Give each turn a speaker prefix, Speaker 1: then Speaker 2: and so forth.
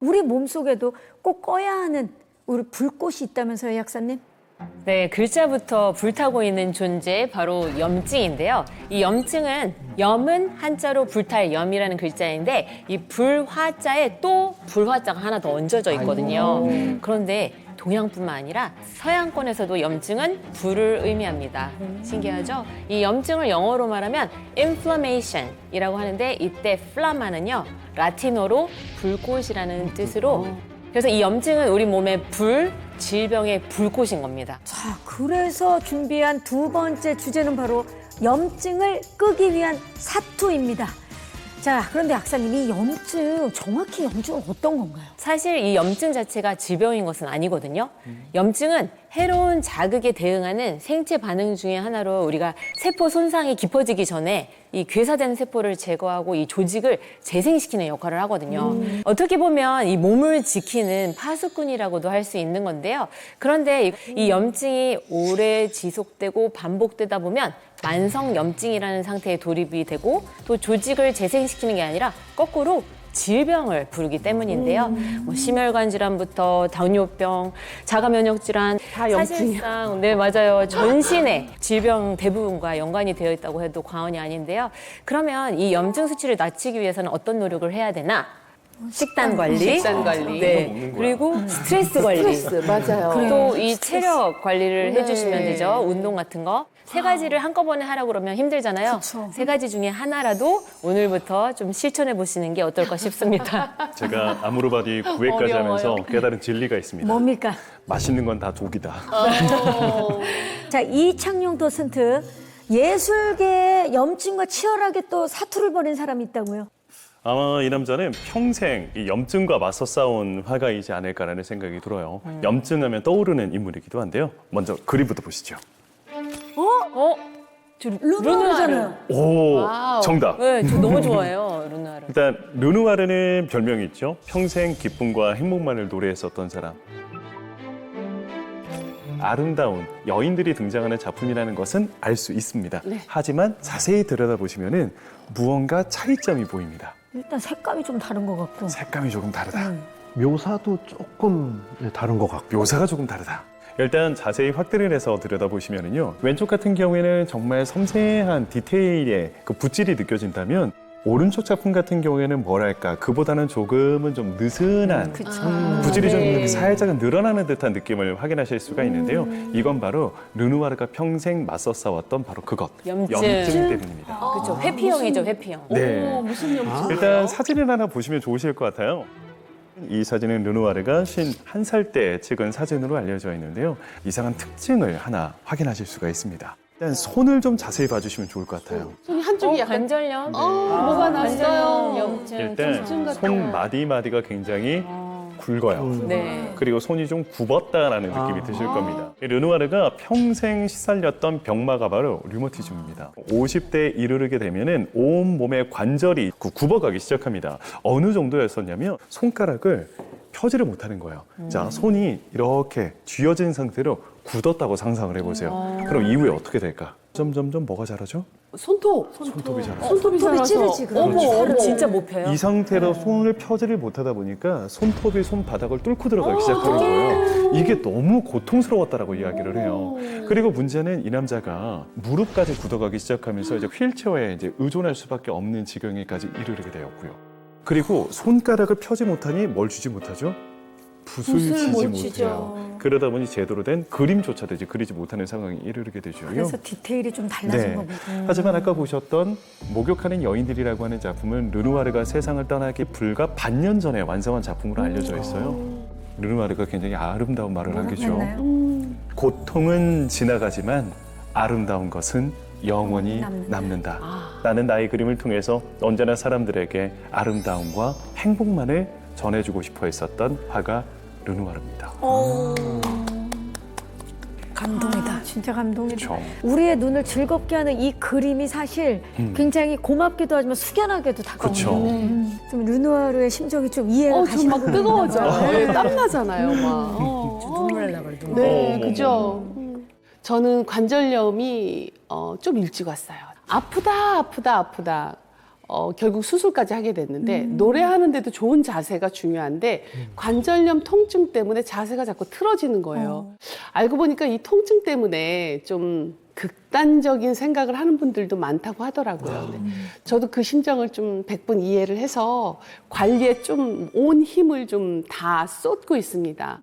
Speaker 1: 우리 몸속에도 꼭 꺼야 하는 우리 불꽃이 있다면서요, 약사님?
Speaker 2: 네, 글자부터 불타고 있는 존재 바로 염증인데요. 이 염증은 염은 한자로 불탈 염이라는 글자인데 이 불화자에 또 불화자가 하나 더 얹어져 있거든요. 그런데 동양뿐만 아니라 서양권에서도 염증은 불을 의미합니다. 신기하죠? 이 염증을 영어로 말하면 inflammation이라고 하는데 이때 flamma는요 라틴어로 불꽃이라는 뜻으로 그래서 이 염증은 우리 몸의 불, 질병의 불꽃인 겁니다.
Speaker 1: 자, 그래서 준비한 두 번째 주제는 바로 염증을 끄기 위한 사투입니다. 자, 그런데 약사님, 이 염증, 정확히 염증은 어떤 건가요?
Speaker 2: 사실 이 염증 자체가 질병인 것은 아니거든요. 염증은 해로운 자극에 대응하는 생체 반응 중에 하나로 우리가 세포 손상이 깊어지기 전에 이 괴사된 세포를 제거하고 이 조직을 재생시키는 역할을 하거든요. 어떻게 보면 이 몸을 지키는 파수꾼이라고도 할 수 있는 건데요. 그런데 이 염증이 오래 지속되고 반복되다 보면 만성 염증이라는 상태에 돌입이 되고 또 조직을 재생시키는 게 아니라 거꾸로 질병을 부르기 때문인데요. 뭐 심혈관 질환부터 당뇨병, 자가면역 질환
Speaker 3: 다 염증이야.
Speaker 2: 사실상 네 맞아요. 전신의 질병 대부분과 연관이 되어 있다고 해도 과언이 아닌데요. 그러면 이 염증 수치를 낮추기 위해서는 어떤 노력을 해야 되나? 식단 관리,
Speaker 3: 식단 관리.
Speaker 2: 네 그리고 스트레스 관리,
Speaker 3: 스트레스, 맞아요.
Speaker 2: 또 이 체력 관리를
Speaker 3: 네.
Speaker 2: 해주시면 되죠. 운동 같은 거. 세 가지를 한꺼번에 하라고 그러면 힘들잖아요.
Speaker 1: 그쵸.
Speaker 2: 세 가지 중에 하나라도 오늘부터 좀 실천해 보시는 게 어떨까 싶습니다.
Speaker 4: 제가 아모르바디 9회까지 하면서 깨달은 진리가 있습니다.
Speaker 1: 뭡니까?
Speaker 4: 맛있는 건 다 독이다.
Speaker 1: 자, 이창용 도슨트, 예술계의 염증과 치열하게 또 사투를 벌인 사람이 있다고요?
Speaker 4: 아마 이 남자는 평생 이 염증과 맞서 싸운 화가이지 않을까라는 생각이 들어요. 염증하면 떠오르는 인물이기도 한데요. 먼저 그림부터 보시죠.
Speaker 2: 저
Speaker 1: 르누아르잖아요.
Speaker 4: 오,
Speaker 3: 와우.
Speaker 4: 정답.
Speaker 2: 네, 저 너무 좋아해요, 루나를.
Speaker 4: 일단 르누아르는 별명이 있죠. 평생 기쁨과 행복만을 노래했었던 사람. 아름다운 여인들이 등장하는 작품이라는 것은 알 수 있습니다. 하지만 자세히 들여다보시면은 무언가 차이점이 보입니다.
Speaker 1: 일단 색감이 좀 다른 것 같고.
Speaker 4: 색감이 조금 다르다.
Speaker 5: 묘사도 조금 다른 것 같고.
Speaker 4: 묘사가 조금 다르다. 일단 자세히 확대를 해서 들여다보시면은요. 왼쪽 같은 경우에는 정말 섬세한 디테일의 그 붓질이 느껴진다면 오른쪽 작품 같은 경우에는 뭐랄까 그보다는 조금은 좀 느슨한 붓질이 좀 살짝은 늘어나는 듯한 느낌을 확인하실 수가 있는데요. 이건 바로 르누아르가 평생 맞서 싸웠던 바로 그것.
Speaker 2: 염증.
Speaker 4: 때문입니다.
Speaker 2: 그렇죠, 회피형이죠, 회피형.
Speaker 4: 네.
Speaker 3: 무슨 염증?
Speaker 4: 일단 사진을 하나 보시면 좋으실 것 같아요. 이 사진은 르누아르가 51살 때 찍은 사진으로 알려져 있는데요. 이상한 특징을 하나 확인하실 수가 있습니다. 일단 손을 좀 자세히 봐주시면 좋을 것 같아요.
Speaker 3: 손이 한쪽이 약간
Speaker 2: 관절염.
Speaker 3: 뭐가 났어요.
Speaker 2: 염증.
Speaker 4: 일단
Speaker 3: 같아요.
Speaker 4: 손 마디마디가 굉장히 굵어요.
Speaker 2: 네.
Speaker 4: 그리고 손이 좀 굽었다라는 느낌이 드실 겁니다. 이 르누아르가 평생 시달렸던 병마가 바로 류머티즘입니다. 50대에 이르게 되면은 온 몸의 관절이 굽어가기 시작합니다. 어느 정도였었냐면 손가락을 펴지를 못하는 거예요. 자, 손이 이렇게 쥐어진 상태로 굳었다고 상상을 해보세요. 그럼 이후에 어떻게 될까? 점점점 뭐가 자라죠?
Speaker 3: 손톱.
Speaker 4: 손톱이 자라죠.
Speaker 3: 손톱이 자라서.
Speaker 1: 찌르지, 그럼.
Speaker 3: 어머.
Speaker 2: 진짜 못 펴요.
Speaker 4: 이 상태로 손을 펴지를 못하다 보니까 손톱이 손바닥을 뚫고 들어가기 시작하는 거예요. 이게 너무 고통스러웠다라고 이야기를 해요. 그리고 문제는 이 남자가 무릎까지 굳어가기 시작하면서 이제 휠체어에 이제 의존할 수밖에 없는 지경에까지 이르게 되었고요. 그리고 손가락을 펴지 못하니 뭘 주지 못하죠? 붓을 지지 못해요. 그러다 보니 제대로 된 그림조차도 이제 그리지 못하는 상황에 이르게 되죠.
Speaker 1: 그래서 디테일이 좀 달라진
Speaker 4: 네.
Speaker 1: 거군요.
Speaker 4: 하지만 아까 보셨던 목욕하는 여인들이라고 하는 작품은 르누아르가 세상을 떠나기 불과 반년 전에 완성한 작품으로 알려져 있어요. 르누아르가 굉장히 아름다운 말을 한 게죠.
Speaker 1: 했나요?
Speaker 4: 고통은 지나가지만 아름다운 것은 영원히 남는다. 나는 나의 그림을 통해서 언제나 사람들에게 아름다움과 행복만을 전해주고 싶어 했었던 화가 르누아르입니다.
Speaker 1: 감동이다. 진짜 감동이다.
Speaker 4: 그렇죠.
Speaker 1: 우리의 눈을 즐겁게 하는 이 그림이 사실 굉장히 고맙기도 하지만 숙연하게도
Speaker 4: 그쵸.
Speaker 1: 다가오는. 좀 르누아르의 심정이 좀 이해가
Speaker 3: 좀 막
Speaker 1: 가시는
Speaker 3: 뜨거워져요. 네, 땀 나잖아요, 막.
Speaker 2: 눈물 나려고 그래도.
Speaker 3: 네,
Speaker 4: 어머,
Speaker 3: 그죠. 저는 관절염이 좀 일찍 왔어요. 아프다. 결국 수술까지 하게 됐는데 노래하는데도 좋은 자세가 중요한데 관절염 통증 때문에 자세가 자꾸 틀어지는 거예요. 알고 보니까 이 통증 때문에 좀 극단적인 생각을 하는 분들도 많다고 하더라고요. 네. 저도 그 심정을 좀 100분 이해를 해서 관리에 좀 온 힘을 좀 다 쏟고 있습니다.